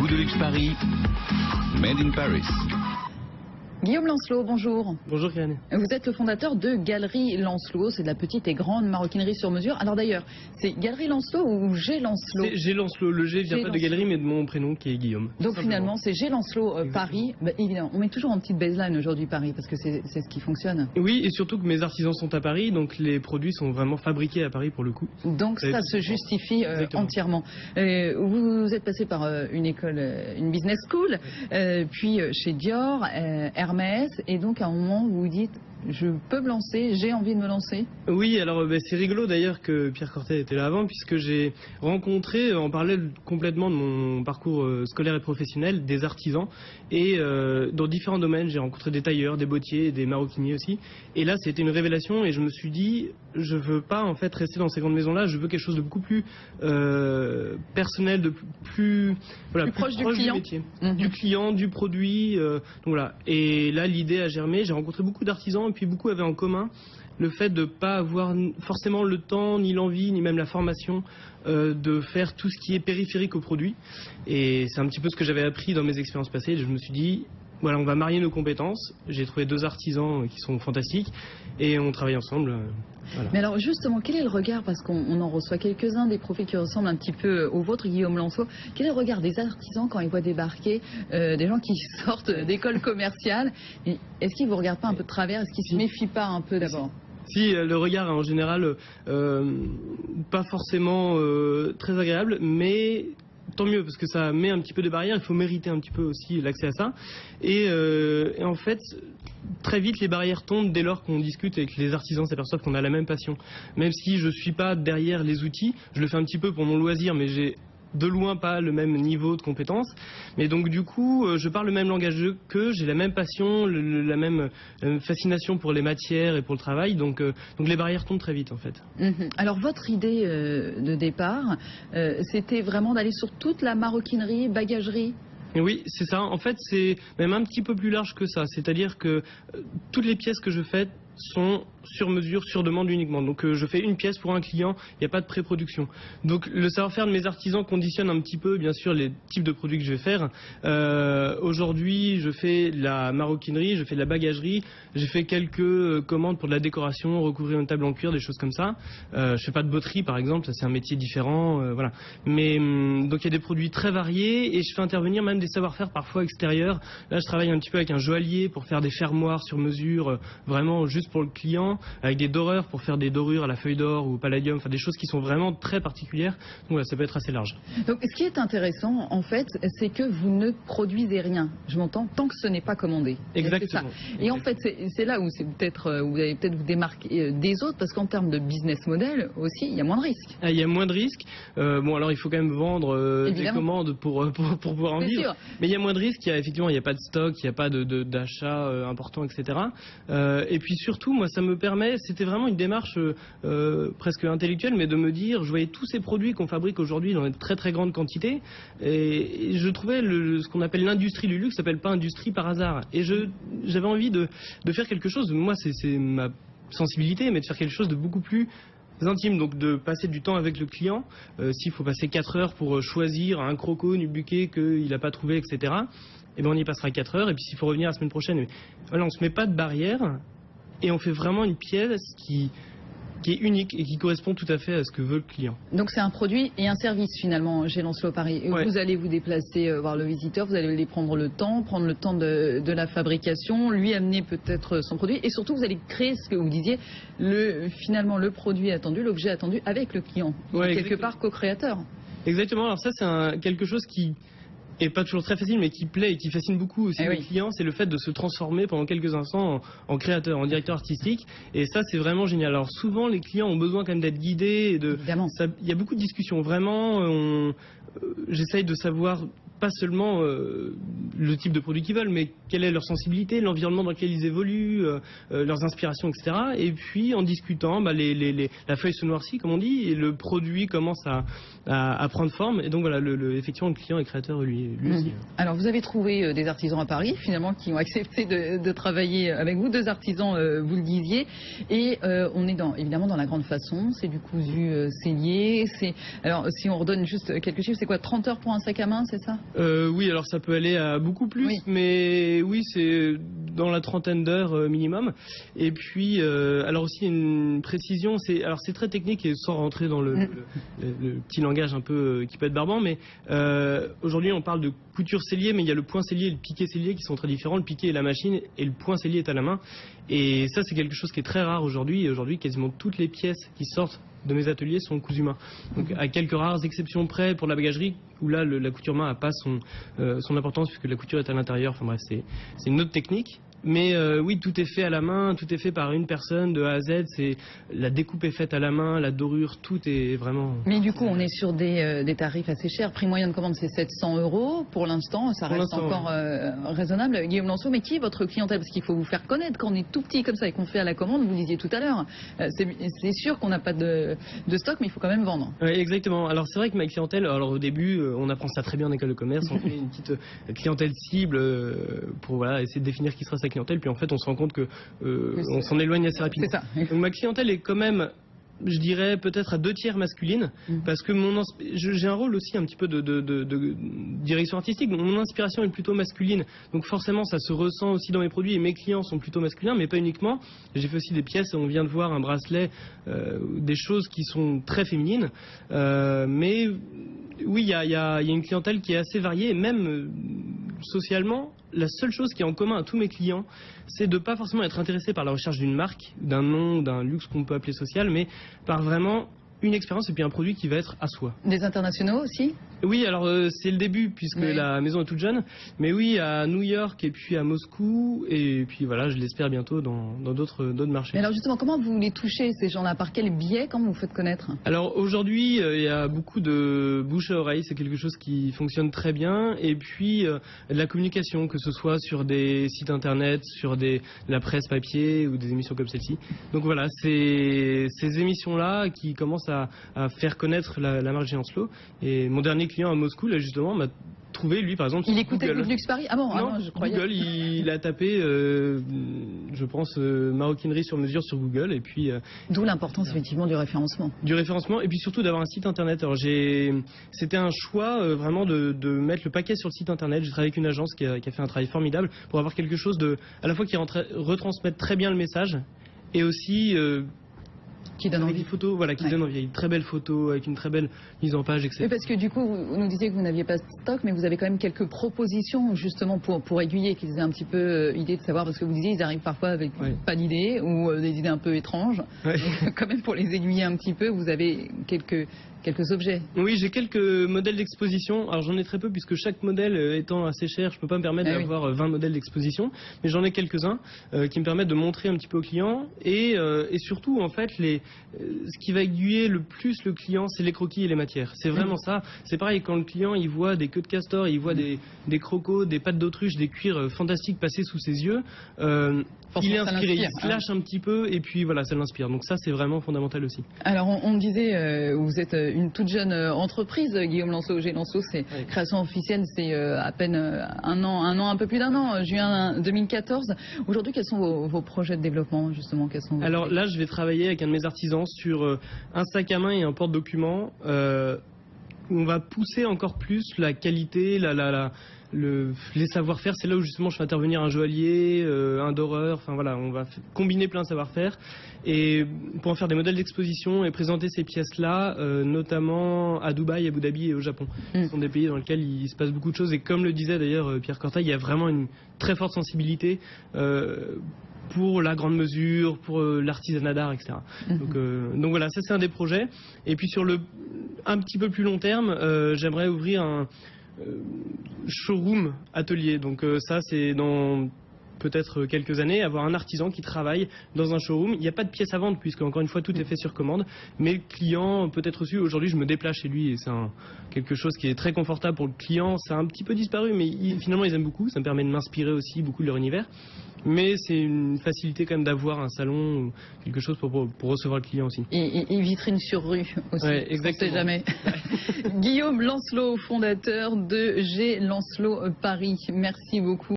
Goût de luxe Paris, Made in Paris. Guillaume Lancelot, bonjour. Bonjour Kylian. Vous êtes le fondateur de Galerie Lancelot, c'est de la petite et grande maroquinerie sur mesure. Alors d'ailleurs, c'est Galerie Lancelot ou G Lancelot? C'est G Lancelot, le G vient pas de galerie mais de mon prénom qui est Guillaume. Donc finalement c'est G Lancelot Paris. Bah, évidemment, on met toujours en petite baseline aujourd'hui Paris parce que c'est ce qui fonctionne. Oui, et surtout que mes artisans sont à Paris, donc les produits sont vraiment fabriqués à Paris pour le coup. Donc ça se justifie entièrement. Vous êtes passé par une école, une business school, puis chez Dior, Hermès, et donc à un moment vous vous dites je peux me lancer, j'ai envie de me lancer. Oui, alors c'est rigolo d'ailleurs que Pierre Cortet était là avant, puisque j'ai rencontré en parallèle complètement de mon parcours scolaire et professionnel des artisans, et dans différents domaines. J'ai rencontré des tailleurs, des bottiers, des maroquiniers aussi, et là c'était une révélation et je me suis dit je veux pas en fait rester dans ces grandes maisons là, je veux quelque chose de beaucoup plus personnel, de plus proche du client, du métier, du client, du produit, donc voilà. Et là l'idée a germé, j'ai rencontré beaucoup d'artisans et puis beaucoup avaient en commun le fait de ne pas avoir forcément le temps, ni l'envie, ni même la formation de faire tout ce qui est périphérique au produit. Et c'est un petit peu ce que j'avais appris dans mes expériences passées. Je me suis dit, voilà, on va marier nos compétences. J'ai trouvé 2 artisans qui sont fantastiques et on travaille ensemble. Voilà. Mais alors justement, quel est le regard, parce qu'on en reçoit quelques-uns des profils qui ressemblent un petit peu au vôtre, Guillaume Lancelot, quel est le regard des artisans quand ils voient débarquer des gens qui sortent d'écoles commerciales? Est-ce qu'ils vous regardent pas un peu de travers? Est-ce qu'ils se méfient pas un peu d'abord? Si, le regard en général, pas forcément très agréable, mais tant mieux, parce que ça met un petit peu de barrières. Il faut mériter un petit peu aussi l'accès à ça. Et en fait, très vite, les barrières tombent dès lors qu'on discute et que les artisans s'aperçoivent qu'on a la même passion. Même si je ne suis pas derrière les outils, je le fais un petit peu pour mon loisir, mais j'ai de loin pas le même niveau de compétence. Mais donc du coup, je parle le même langage qu'eux, j'ai la même passion, la même fascination pour les matières et pour le travail. Donc les barrières tombent très vite en fait. Alors votre idée de départ, c'était vraiment d'aller sur toute la maroquinerie, bagagerie? Oui, c'est ça. En fait, c'est même un petit peu plus large que ça. C'est-à-dire que toutes les pièces que je fais sont sur mesure, sur demande uniquement. Donc je fais une pièce pour un client, il n'y a pas de pré-production. Donc le savoir-faire de mes artisans conditionne un petit peu, bien sûr, les types de produits que je vais faire. Aujourd'hui, je fais de la maroquinerie, je fais de la bagagerie, j'ai fait quelques commandes pour de la décoration, recouvrir une table en cuir, des choses comme ça. Je fais pas de botterie, par exemple, ça c'est un métier différent, voilà. Mais donc il y a des produits très variés et je fais intervenir même des savoir-faire parfois extérieurs. Là, je travaille un petit peu avec un joaillier pour faire des fermoirs sur mesure, vraiment juste pour le client, avec des doreurs pour faire des dorures à la feuille d'or ou au palladium, enfin des choses qui sont vraiment très particulières. Donc voilà, ça peut être assez large. Donc ce qui est intéressant en fait, c'est que vous ne produisez rien, je m'entends, tant que ce n'est pas commandé. Exactement. Et en fait, c'est là où c'est peut-être vous allez peut-être vous démarquer des autres, parce qu'en termes de business model aussi, il y a moins de risques. Il y a moins de risques. Bon, alors il faut quand même vendre des commandes pour pouvoir en vivre. Sûr. Mais il y a moins de risques. Effectivement, il n'y a pas de stock, il n'y a pas d'achat important, etc. Et puis surtout, moi, ça me permet, c'était vraiment une démarche presque intellectuelle, mais de me dire, je voyais tous ces produits qu'on fabrique aujourd'hui dans une très très grande quantité, et je trouvais ce qu'on appelle l'industrie du luxe s'appelle pas industrie par hasard. Et j'avais envie de faire quelque chose, moi c'est ma sensibilité, mais de faire quelque chose de beaucoup plus intime, donc de passer du temps avec le client. S'il faut passer 4 heures pour choisir un croco, une buquet qu'il n'a pas trouvé, etc., et bien on y passera 4 heures, et puis s'il faut revenir la semaine prochaine. Mais voilà, on ne se met pas de barrière, et on fait vraiment une pièce qui est unique et qui correspond tout à fait à ce que veut le client. Donc c'est un produit et un service finalement chez Lancelot Paris. Ouais. Vous allez vous déplacer voir le visiteur, vous allez lui prendre le temps de la fabrication, lui amener peut-être son produit, et surtout vous allez créer ce que vous disiez, finalement le produit attendu, l'objet attendu avec le client. Ouais, quelque part co-créateur. Exactement, alors ça c'est quelque chose qui et pas toujours très facile, mais qui plaît et qui fascine beaucoup aussi les clients, c'est le fait de se transformer pendant quelques instants en créateur, en directeur artistique. Et ça, c'est vraiment génial. Alors souvent, les clients ont besoin quand même d'être guidés. Il y a beaucoup de discussions. Vraiment, j'essaye de savoir pas seulement le type de produit qu'ils veulent, mais quelle est leur sensibilité, l'environnement dans lequel ils évoluent, leurs inspirations, etc. Et puis en discutant, la feuille se noircit, comme on dit, et le produit commence à prendre forme. Et donc voilà, effectivement, le client est créateur lui aussi. Alors vous avez trouvé des artisans à Paris, finalement, qui ont accepté de travailler avec vous, 2 artisans, vous le disiez, et on est évidemment dans la grande façon, c'est du cousu sellier, alors si on redonne juste quelques chiffres, c'est quoi, 30 heures pour un sac à main, c'est ça? Oui, alors ça peut aller à beaucoup plus, mais oui, c'est dans la 30aine d'heures minimum. Et puis, alors aussi une précision, c'est très technique et sans rentrer dans le petit langage un peu qui peut être barbant, mais aujourd'hui on parle de couture sellier, mais il y a le point sellier et le piqué sellier qui sont très différents. Le piqué est la machine et le point sellier est à la main. Et ça, c'est quelque chose qui est très rare aujourd'hui. Et aujourd'hui, quasiment toutes les pièces qui sortent de mes ateliers sont cousues main. Donc, à quelques rares exceptions près pour la bagagerie, où là, la couture main n'a pas son importance puisque la couture est à l'intérieur. Enfin bref, c'est une autre technique. Mais oui, tout est fait à la main, tout est fait par une personne de A à Z. La découpe est faite à la main, la dorure, tout est vraiment... Mais du coup, on est sur des tarifs assez chers. Prix moyen de commande, c'est 700 € pour l'instant. Ça reste encore raisonnable. Guillaume Lanceau, mais qui est votre clientèle? Parce qu'il faut vous faire connaître. Quand on est tout petit comme ça et qu'on fait à la commande, vous disiez tout à l'heure, c'est sûr qu'on n'a pas de stock, mais il faut quand même vendre. Oui, exactement. Alors c'est vrai que ma clientèle, alors au début, on apprend ça très bien en école de commerce. On fait une petite clientèle cible pour essayer de définir qui sera sa clientèle, puis en fait on se rend compte que on s'en éloigne assez rapidement. C'est ça. Donc ma clientèle est quand même, je dirais, peut-être à 2/3 masculine, parce que j'ai un rôle aussi un petit peu de direction artistique, donc mon inspiration est plutôt masculine, donc forcément ça se ressent aussi dans mes produits, et mes clients sont plutôt masculins, mais pas uniquement. J'ai fait aussi des pièces, on vient de voir un bracelet, des choses qui sont très féminines, mais oui, il y a une clientèle qui est assez variée, et même socialement, la seule chose qui est en commun à tous mes clients, c'est de ne pas forcément être intéressé par la recherche d'une marque, d'un nom, d'un luxe qu'on peut appeler social, mais par vraiment une expérience et puis un produit qui va être à soi. Des internationaux aussi? Oui, alors c'est le début puisque la maison est toute jeune, mais oui, à New York et puis à Moscou, et puis voilà, je l'espère bientôt dans d'autres marchés. Mais alors justement, comment vous les touchez ces gens-là? Par quel biais? Comment vous faites connaître? Alors aujourd'hui, il y a beaucoup de bouche à oreille, c'est quelque chose qui fonctionne très bien, et puis de la communication, que ce soit sur des sites internet, sur la presse papier ou des émissions comme celle-ci. Donc voilà, c'est ces émissions-là qui commencent à faire connaître la marque G. Lancelot. Et mon dernier client à Moscou, là justement, m'a trouvé, lui, par exemple, il sur écoutait Google. Good Luxe Paris? Ah bon, non, je croyais. Google, il a tapé, je pense, maroquinerie sur mesure sur Google, et puis... D'où l'importance, effectivement, du référencement. Du référencement, et puis surtout d'avoir un site internet. Alors c'était un choix, vraiment, de mettre le paquet sur le site internet. J'ai travaillé avec une agence qui a fait un travail formidable pour avoir quelque chose à la fois qui retransmette très bien le message, et aussi... qui donne envie. Des photos, voilà, qui donne envie. Une très belle photo, avec une très belle mise en page, etc. Mais parce que du coup, vous nous disiez que vous n'aviez pas de stock, mais vous avez quand même quelques propositions justement pour aiguiller, qu'ils aient un petit peu idée de savoir, parce que vous disiez, ils arrivent parfois avec pas d'idées ou des idées un peu étranges. Donc, quand même, pour les aiguiller un petit peu, vous avez quelques objets. Oui, j'ai quelques modèles d'exposition. Alors j'en ai très peu puisque chaque modèle étant assez cher, je ne peux pas me permettre d'avoir 20 modèles d'exposition, mais j'en ai quelques-uns qui me permettent de montrer un petit peu aux clients, et surtout en fait ce qui va aiguiller le plus le client, c'est les croquis et les matières. C'est vraiment ça. C'est pareil, quand le client il voit des queues de castor, il voit des crocos, des pattes d'autruche, des cuirs fantastiques passer sous ses yeux, il est inspiré, il se lâche un petit peu, et puis voilà, ça l'inspire. Donc ça, c'est vraiment fondamental aussi. Alors on me disait, vous êtes une toute jeune entreprise, Guillaume Lanceau, G. Lanceau, c'est création officielle, c'est à peine un peu plus d'un an, juin 2014. Aujourd'hui, quels sont vos projets de développement, justement? Alors là, je vais travailler avec un de mes artisans sur un sac à main et un porte-document. Où on va pousser encore plus la qualité, les savoir-faire. C'est là où justement je fais intervenir un joaillier, un doreur, enfin voilà, on va combiner plein de savoir-faire, et pour en faire des modèles d'exposition et présenter ces pièces-là, notamment à Dubaï, Abu Dhabi et au Japon. Ce sont des pays dans lesquels il se passe beaucoup de choses, et comme le disait d'ailleurs Pierre Cortaille, il y a vraiment une très forte sensibilité pour la grande mesure, pour l'artisanat d'art, etc. Donc voilà, ça c'est un des projets. Et puis sur un petit peu plus long terme, j'aimerais ouvrir un showroom atelier. Donc ça c'est dans peut-être quelques années, avoir un artisan qui travaille dans un showroom. Il n'y a pas de pièces à vendre puisque encore une fois tout est fait sur commande, mais le client peut être reçu. Aujourd'hui je me déplace chez lui et c'est quelque chose qui est très confortable pour le client. Ça a un petit peu disparu mais finalement ils aiment beaucoup, ça me permet de m'inspirer aussi beaucoup de leur univers. Mais c'est une facilité quand même d'avoir un salon ou quelque chose pour recevoir le client aussi. Et vitrine sur rue aussi, ouais, exactement. On ne sait jamais. Guillaume Lancelot, fondateur de G. Lancelot Paris, merci beaucoup.